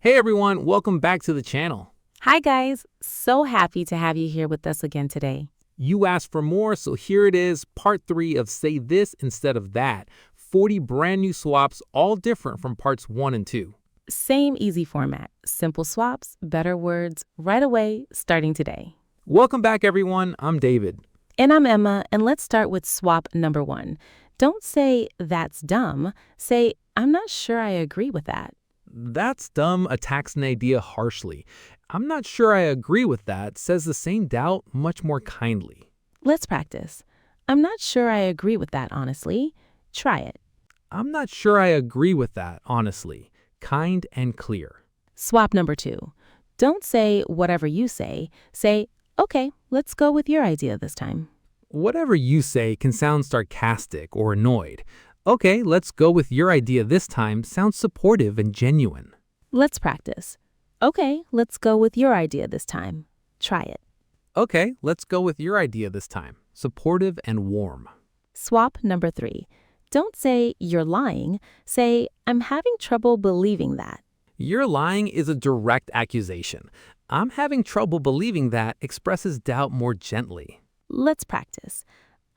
Hey everyone, welcome back to the channel. Hi, guys. So happy to have you here with us again today. You asked for more, so here it is, part 3 of Say This Instead of That. 40 brand new swaps, all different from parts 1 and 2. Same easy format. Simple swaps, better words, right away, starting today. Welcome back everyone, I'm David. And I'm Emma, and let's start with swap number 1. Don't say, "That's dumb." Say, "I'm not sure I agree with that." That's dumb attacks an idea harshly. I'm not sure I agree with that says the same doubt much more kindly. Let's practice. "I'm not sure I agree with that, honestly." Try it. I'm not sure I agree with that, honestly. Kind and clear. Swap number 2. Don't say, "Whatever you say." Say, "Okay, let's go with your idea this time." Whatever you say can sound sarcastic or annoyed. Okay, let's go with your idea this time sounds supportive and genuine. Let's practice. "Okay, let's go with your idea this time." Try it. Okay, let's go with your idea this time. Supportive and warm. Swap number 3. Don't say, "You're lying." Say, "I'm having trouble believing that." You're lying is a direct accusation. I'm having trouble believing that expresses doubt more gently. Let's practice.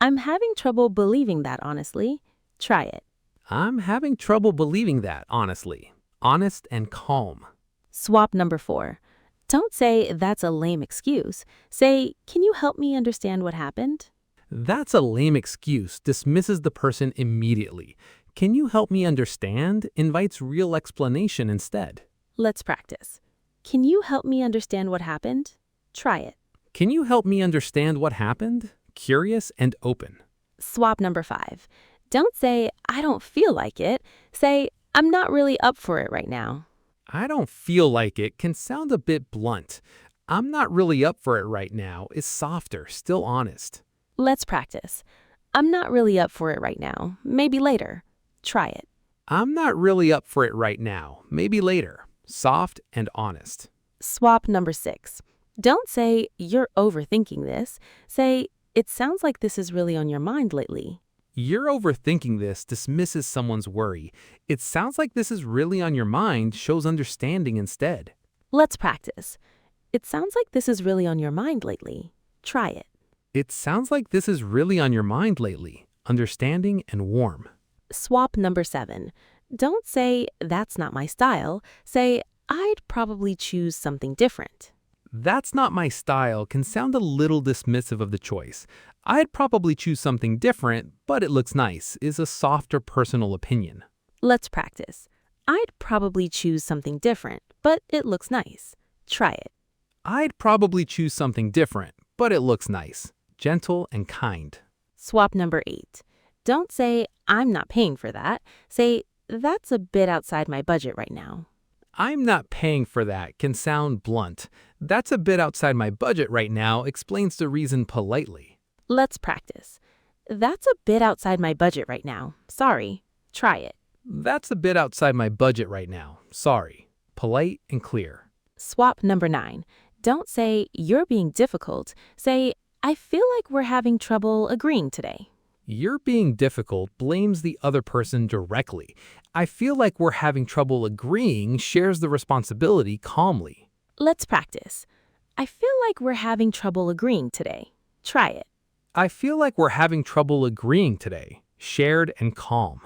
"I'm having trouble believing that, honestly." Try it. I'm having trouble believing that, honestly. Honest and calm. Swap number 4. Don't say, "That's a lame excuse." Say, "Can you help me understand what happened?" That's a lame excuse dismisses the person immediately. Can you help me understand? Invites real explanation instead. Let's practice. "Can you help me understand what happened?" Try it. Can you help me understand what happened? Curious and open. Swap number 5. Don't say, "I don't feel like it." Say, "I'm not really up for it right now." I don't feel like it can sound a bit blunt. I'm not really up for it right now is softer, still honest. Let's practice. "I'm not really up for it right now. Maybe later." Try it. I'm not really up for it right now. Maybe later. Soft and honest. Swap number 6. Don't say, "You're overthinking this." Say, "It sounds like this is really on your mind lately." You're overthinking this dismisses someone's worry. It sounds like this is really on your mind shows understanding instead. Let's practice. "It sounds like this is really on your mind lately." Try it. It sounds like this is really on your mind lately. Understanding and warm. Swap number 7. Don't say, "That's not my style." Say, "I'd probably choose something different." That's not my style can sound a little dismissive of the choice. I'd probably choose something different, but it looks nice, is a softer personal opinion. Let's practice. "I'd probably choose something different, but it looks nice." Try it. I'd probably choose something different, but it looks nice. Gentle and kind. Swap number 8. Don't say, "I'm not paying for that." Say, "That's a bit outside my budget right now." I'm not paying for that can sound blunt. That's a bit outside my budget right now explains the reason politely. Let's practice. "That's a bit outside my budget right now. Sorry." Try it. That's a bit outside my budget right now. Sorry. Polite and clear. Swap number 9. Don't say, "You're being difficult." Say, "I feel like we're having trouble agreeing today." You're being difficult blames the other person directly. I feel like we're having trouble agreeing shares the responsibility calmly. Let's practice. "I feel like we're having trouble agreeing today." Try it. I feel like we're having trouble agreeing today. Shared and calm.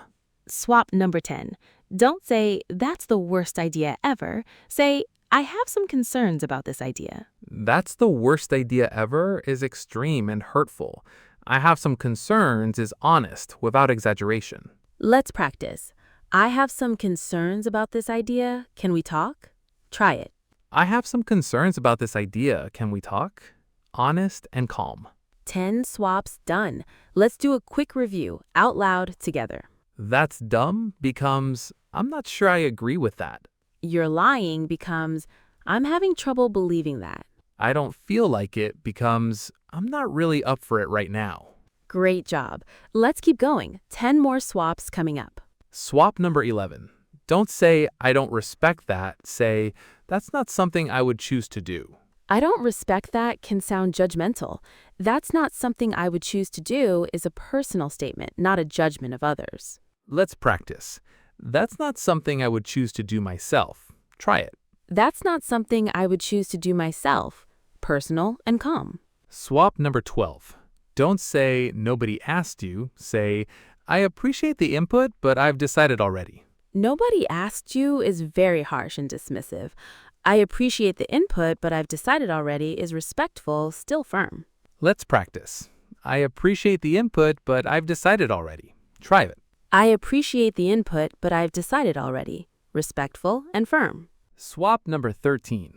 Swap number 10. Don't say, "That's the worst idea ever." Say, "I have some concerns about this idea." That's the worst idea ever is extreme and hurtful. I have some concerns is honest without exaggeration. Let's practice. "I have some concerns about this idea. Can we talk?" Try it. I have some concerns about this idea. Can we talk? Honest and calm. 10 swaps done. Let's do a quick review out loud together. That's dumb becomes, I'm not sure I agree with that. "You're lying" becomes, "I'm having trouble believing that." I don't feel like it becomes, I'm not really up for it right now. Great job. Let's keep going. 10 more swaps coming up. Swap number 11. Don't say, I don't respect that. Say, that's not something I would choose to do. "I don't respect that" can sound judgmental. "That's not something I would choose to do" is a personal statement, not a judgment of others. Let's practice. That's not something I would choose to do myself. Try it. That's not something I would choose to do myself. Personal and calm. Swap number 12. Don't say nobody asked you. Say, I appreciate the input, but I've decided already. Nobody asked you is very harsh and dismissive. I appreciate the input, but I've decided already is respectful, still firm. Let's practice. I appreciate the input, but I've decided already. Try it. I appreciate the input, but I've decided already. Respectful and firm. Swap number 13.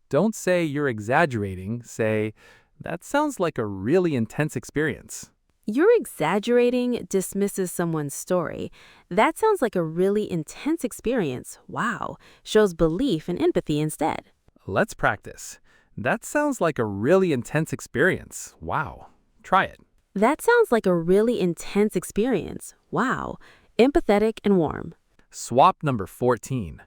Don't say you're exaggerating. Say, that sounds like a really intense experience. You're exaggerating dismisses someone's story. That sounds like a really intense experience. Wow. Shows belief and empathy instead. Let's practice. That sounds like a really intense experience. Wow. Try it. That sounds like a really intense experience. Wow. Empathetic and warm. Swap number 14.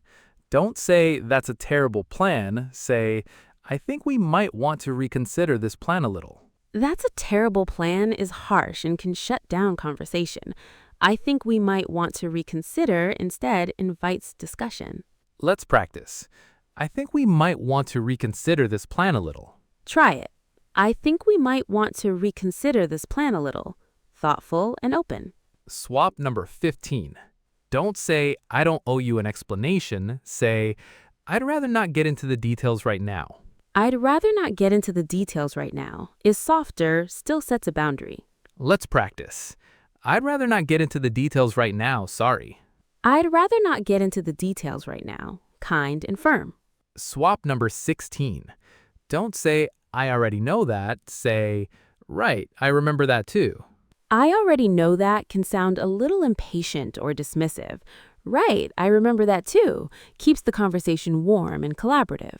Don't say that's a terrible plan. Say, I think we might want to reconsider this plan a little. That's a terrible plan is harsh and can shut down conversation. I think we might want to reconsider instead invites discussion. Let's practice. I think we might want to reconsider this plan a little. Try it. I think we might want to reconsider this plan a little. Thoughtful and open. Swap number 15. Don't say, I don't owe you an explanation. Say, I'd rather not get into the details right now. I'd rather not get into the details right now is softer, still sets a boundary. Let's practice. I'd rather not get into the details right now, sorry. I'd rather not get into the details right now. Kind and firm. Swap number 16. Don't say, I already know that. Say, right, I remember that too. I already know that can sound a little impatient or dismissive. Right, I remember that too. Keeps the conversation warm and collaborative.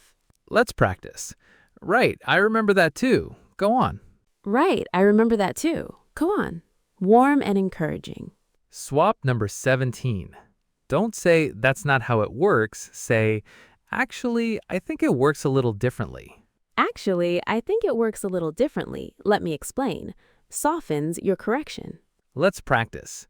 Let's practice. Right, I remember that too. Go on. Right, I remember that too. Go on. Warm and encouraging. Swap number 17. Don't say, that's not how it works. Say, actually, I think it works a little differently. Actually, I think it works a little differently. Let me explain. Softens your correction. Let's practice.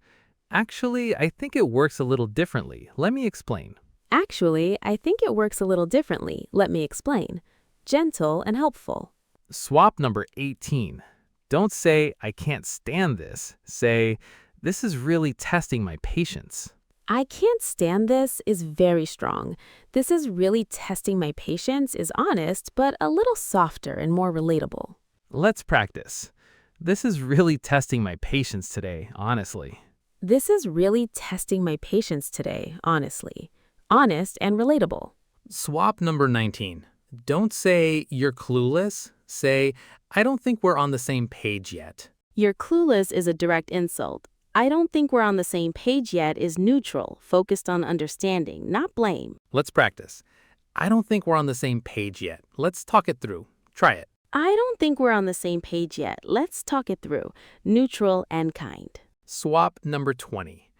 Actually, I think it works a little differently. Let me explain. Actually, I think it works a little differently. Let me explain. Gentle and helpful. Swap number 18. Don't say, I can't stand this. Say, this is really testing my patience. I can't stand this is very strong. This is really testing my patience is honest, but a little softer and more relatable. Let's practice. This is really testing my patience today, honestly. This is really testing my patience today, honestly. Honest and relatable. Swap number 19. Don't say, you're clueless. Say, I don't think we're on the same page yet. You're clueless is a direct insult. I don't think we're on the same page yet is neutral, focused on understanding, not blame. Let's practice. I don't think we're on the same page yet. Let's talk it through. Try it. I don't think we're on the same page yet. Let's talk it through. Neutral and kind. Swap number 20.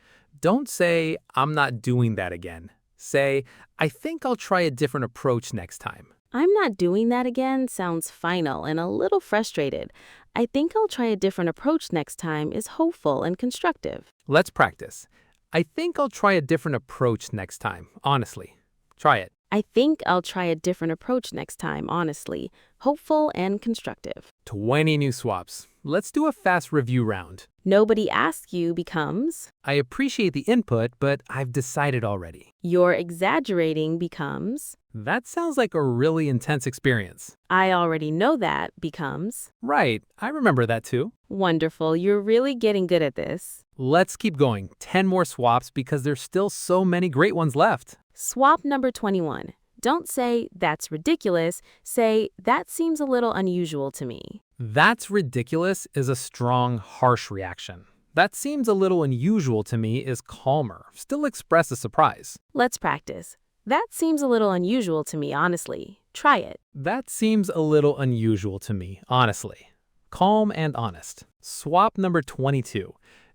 Don't say, I'm not doing that again. Say, I think I'll try a different approach next time. I'm not doing that again sounds final and a little frustrated. I think I'll try a different approach next time is hopeful and constructive. Let's practice. I think I'll try a different approach next time, honestly. Try it. I think I'll try a different approach next time, honestly. Hopeful and constructive. 20 new swaps. Let's do a fast review round. Nobody asked you becomes. I appreciate the input, but I've decided already. You're exaggerating becomes. That sounds like a really intense experience. I already know that becomes. Right, I remember that too. Wonderful, you're really getting good at this. Let's keep going. 10 more swaps because there's still so many great ones left. Swap number 21. Don't say, that's ridiculous. Say, that seems a little unusual to me. That's ridiculous is a strong, harsh reaction. That seems a little unusual to me is calmer. Still express a surprise. Let's practice. That seems a little unusual to me, honestly. Try it. That seems a little unusual to me, honestly. Calm and honest. Swap number 22.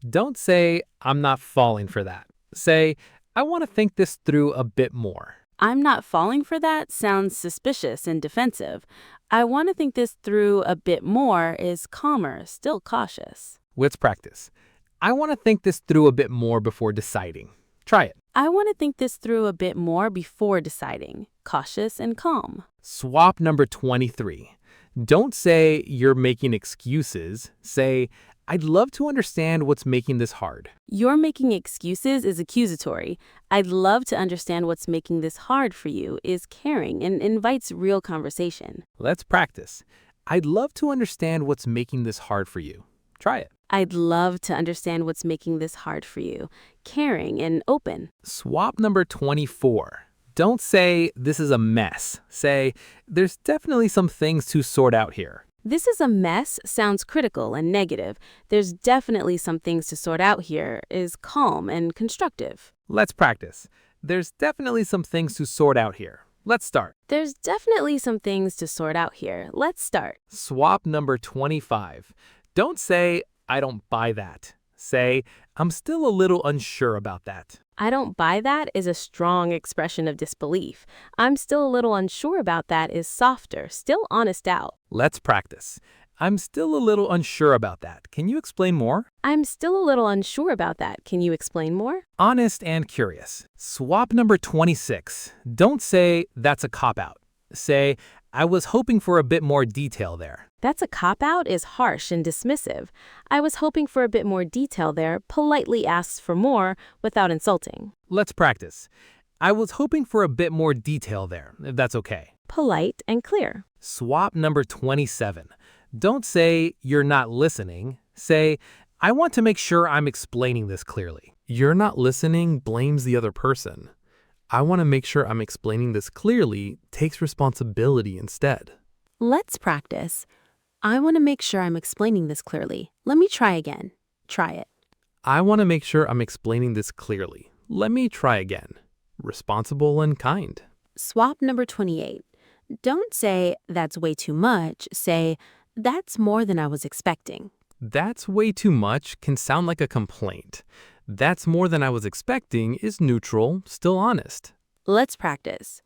Don't say, I'm not falling for that. Say, I want to think this through a bit more. I'm not falling for that sounds suspicious and defensive. I want to think this through a bit more is calmer, still cautious. Let's practice. I want to think this through a bit more before deciding. Try it. I want to think this through a bit more before deciding. cautious and calm. Swap number 23. Don't say you're making excuses. Say, I'd love to understand what's making this hard. You're making excuses is accusatory. I'd love to understand what's making this hard for you is caring and invites real conversation. Let's practice. I'd love to understand what's making this hard for you. Try it. I'd love to understand what's making this hard for you. Caring and open. Swap number 24. Don't say, this is a mess. Say, there's definitely some things to sort out here. This is a mess sounds critical and negative. There's definitely some things to sort out here is calm and constructive. Let's practice. There's definitely some things to sort out here. Let's start. There's definitely some things to sort out here. Let's start. Swap number 25. Don't say, I don't buy that. Say, I'm still a little unsure about that. I don't buy that is a strong expression of disbelief. I'm still a little unsure about that is softer, still honest out. Let's practice. I'm still a little unsure about that. Can you explain more? I'm still a little unsure about that. Can you explain more? Honest and curious. Swap number 26. Don't say, that's a cop-out. Say, I was hoping for a bit more detail there. That's a cop-out is harsh and dismissive. I was hoping for a bit more detail there, politely asks for more without insulting. Let's practice. I was hoping for a bit more detail there, if that's okay. Polite and clear. Swap number 27. Don't say, you're not listening. Say, I want to make sure I'm explaining this clearly. You're not listening blames the other person. I want to make sure I'm explaining this clearly takes responsibility instead. Let's practice. I want to make sure I'm explaining this clearly. Let me try again. Try it. I want to make sure I'm explaining this clearly. Let me try again. Responsible and kind. Swap number 28. Don't say, that's way too much. Say, that's more than I was expecting. That's way too much can sound like a complaint. That's more than I was expecting is neutral, still honest. Let's practice.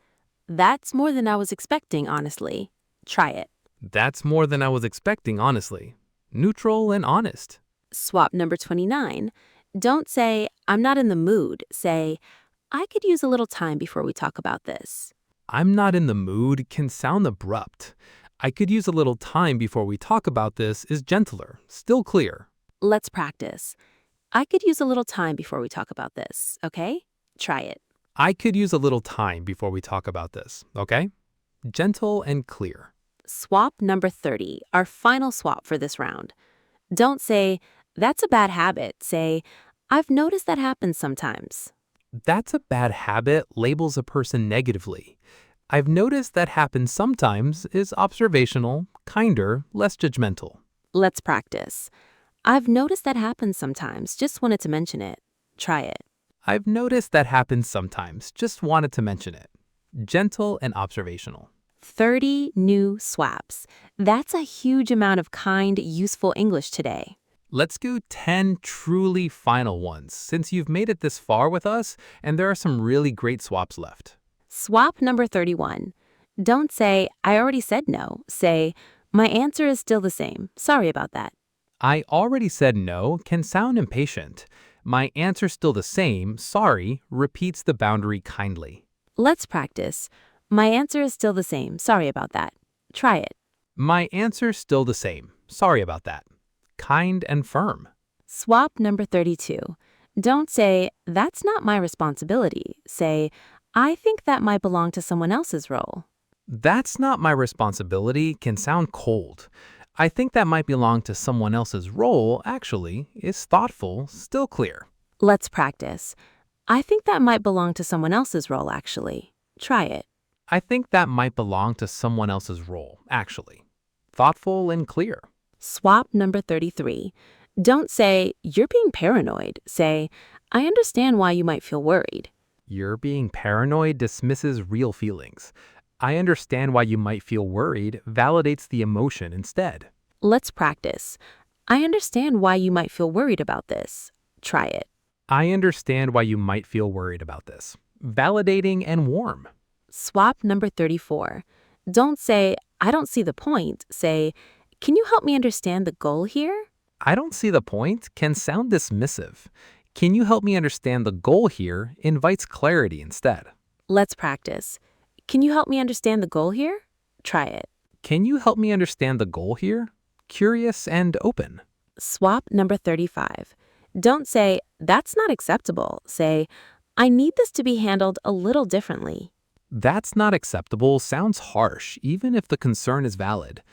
That's more than I was expecting, honestly. Try it. That's more than I was expecting, honestly. Neutral and honest. Swap number 29. Don't say, I'm not in the mood. Say, I could use a little time before we talk about this. I'm not in the mood can sound abrupt. I could use a little time before we talk about this is gentler, still clear. Let's practice. I could use a little time before we talk about this, okay? Try it. I could use a little time before we talk about this, okay? Gentle and clear. Swap number 30, our final swap for this round. Don't say, that's a bad habit. Say, I've noticed that happens sometimes. That's a bad habit labels a person negatively. I've noticed that happens sometimes is observational, kinder, less judgmental. Let's practice. I've noticed that happens sometimes. Just wanted to mention it. Try it. I've noticed that happens sometimes. Just wanted to mention it. Gentle and observational. 30 new swaps. That's a huge amount of kind, useful English today. Let's do 10 truly final ones, since you've made it this far with us, and there are some really great swaps left. Swap number 31. Don't say, I already said no. Say, my answer is still the same. Sorry about that. I already said no can sound impatient. My answer's still the same, sorry, repeats the boundary kindly. Let's practice. My answer is still the same. Sorry about that. Try it. My answer's still the same. Sorry about that. Kind and firm. Swap number 32. Don't say, that's not my responsibility. Say, I think that might belong to someone else's role. That's not my responsibility can sound cold. I think that might belong to someone else's role, actually, is thoughtful, still clear. Let's practice. I think that might belong to someone else's role, actually. Try it. I think that might belong to someone else's role, actually. Thoughtful and clear. Swap number 33. Don't say, you're being paranoid. Say, I understand why you might feel worried. You're being paranoid dismisses real feelings. I understand why you might feel worried validates the emotion instead. Let's practice. I understand why you might feel worried about this. Try it. I understand why you might feel worried about this. Validating and warm. Swap number 34. Don't say, I don't see the point. Say, can you help me understand the goal here? I don't see the point can sound dismissive. Can you help me understand the goal here invites clarity instead. Let's practice. Can you help me understand the goal here? Try it. Can you help me understand the goal here? Curious and open. Swap number 35. Don't say, that's not acceptable. Say, I need this to be handled a little differently. That's not acceptable sounds harsh, even if the concern is valid.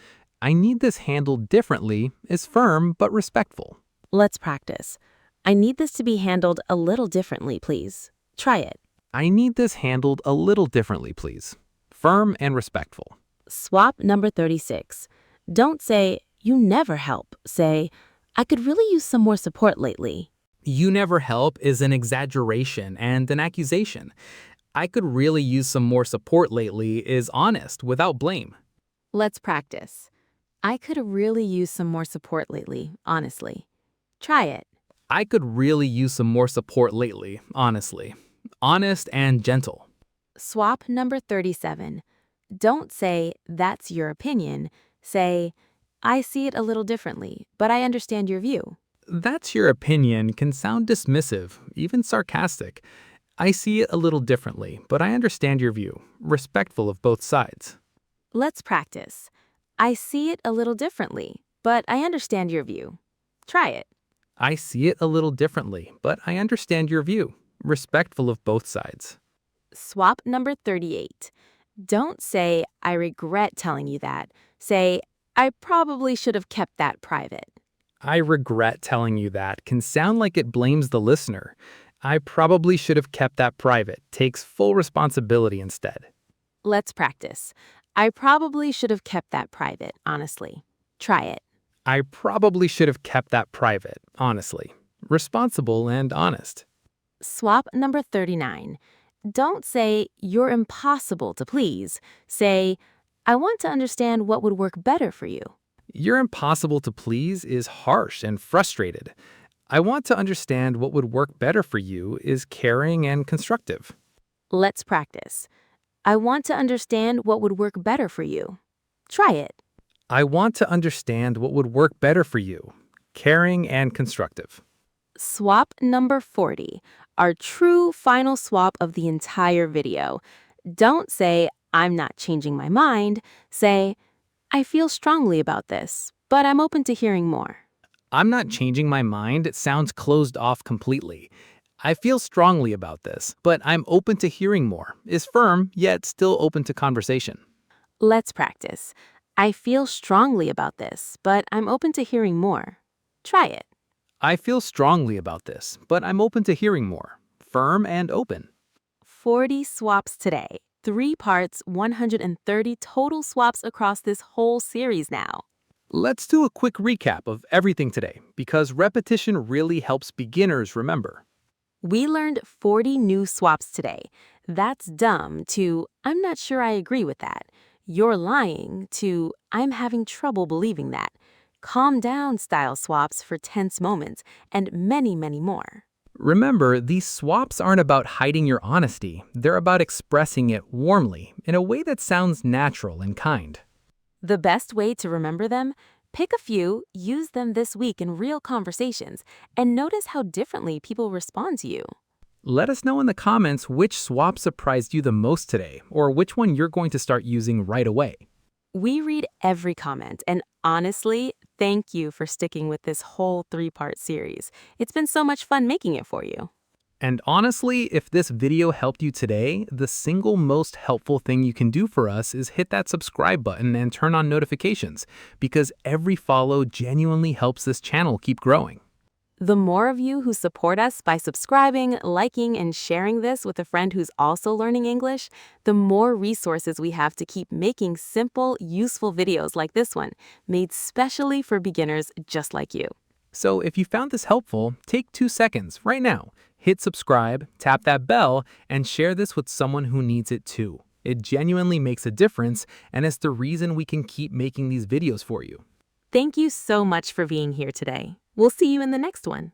I need this handled differently is firm but respectful. Let's practice. I need this to be handled a little differently, please. Try it. I need this handled a little differently, please. Firm and respectful. Swap number 36. Don't say, you never help. Say, I could really use some more support lately. You never help is an exaggeration and an accusation. I could really use some more support lately is honest, without blame. Let's practice. I could really use some more support lately, honestly. Try it. I could really use some more support lately, honestly. Honest and gentle. Swap number 37. Don't say, that's your opinion. Say, I see it a little differently, but I understand your view. That's your opinion can sound dismissive, even sarcastic. I see it a little differently, but I understand your view, respectful of both sides. Let's practice. I see it a little differently, but I understand your view. Try it. I see it a little differently, but I understand your view, respectful of both sides. Swap number 38. Don't say, I regret telling you that. Say, I probably should have kept that private. I regret telling you that can sound like it blames the listener. I probably should have kept that private takes full responsibility instead. Let's practice. I probably should have kept that private, honestly. Try it. I probably should have kept that private, honestly. Responsible and honest. Swap number 39. Don't say, you're impossible to please. Say, I want to understand what would work better for you. You're impossible to please is harsh and frustrated. I want to understand what would work better for you is caring and constructive. Let's practice. I want to understand what would work better for you. Try it. I want to understand what would work better for you. Caring and constructive. Swap number 40. Our true final swap of the entire video. Don't say, I'm not changing my mind. Say, I feel strongly about this, but I'm open to hearing more. I'm not changing my mind sounds closed off completely. I feel strongly about this, but I'm open to hearing more is firm, yet still open to conversation. Let's practice. I feel strongly about this, but I'm open to hearing more. Try it. I feel strongly about this, but I'm open to hearing more. Firm and open. 40 swaps today. 3 parts, 130 total swaps across this whole series now. Let's do a quick recap of everything today, because repetition really helps beginners remember. We learned 40 new swaps today. That's dumb to, I'm not sure I agree with that. You're lying to, I'm having trouble believing that. Calm down style swaps for tense moments, and many, many more. Remember, these swaps aren't about hiding your honesty. They're about expressing it warmly, in a way that sounds natural and kind. The best way to remember them? Pick a few, use them this week in real conversations, and notice how differently people respond to you. Let us know in the comments which swap surprised you the most today, or which one you're going to start using right away. We read every comment, and honestly, thank you for sticking with this whole 3-part series. It's been so much fun making it for you. And honestly, if this video helped you today, the single most helpful thing you can do for us is hit that subscribe button and turn on notifications, because every follow genuinely helps this channel keep growing. The more of you who support us by subscribing, liking, and sharing this with a friend who's also learning English, the more resources we have to keep making simple, useful videos like this one, made specially for beginners just like you. So if you found this helpful, take 2 seconds right now. Hit subscribe, tap that bell, and share this with someone who needs it too. It genuinely makes a difference, and it's the reason we can keep making these videos for you. Thank you so much for being here today. We'll see you in the next one.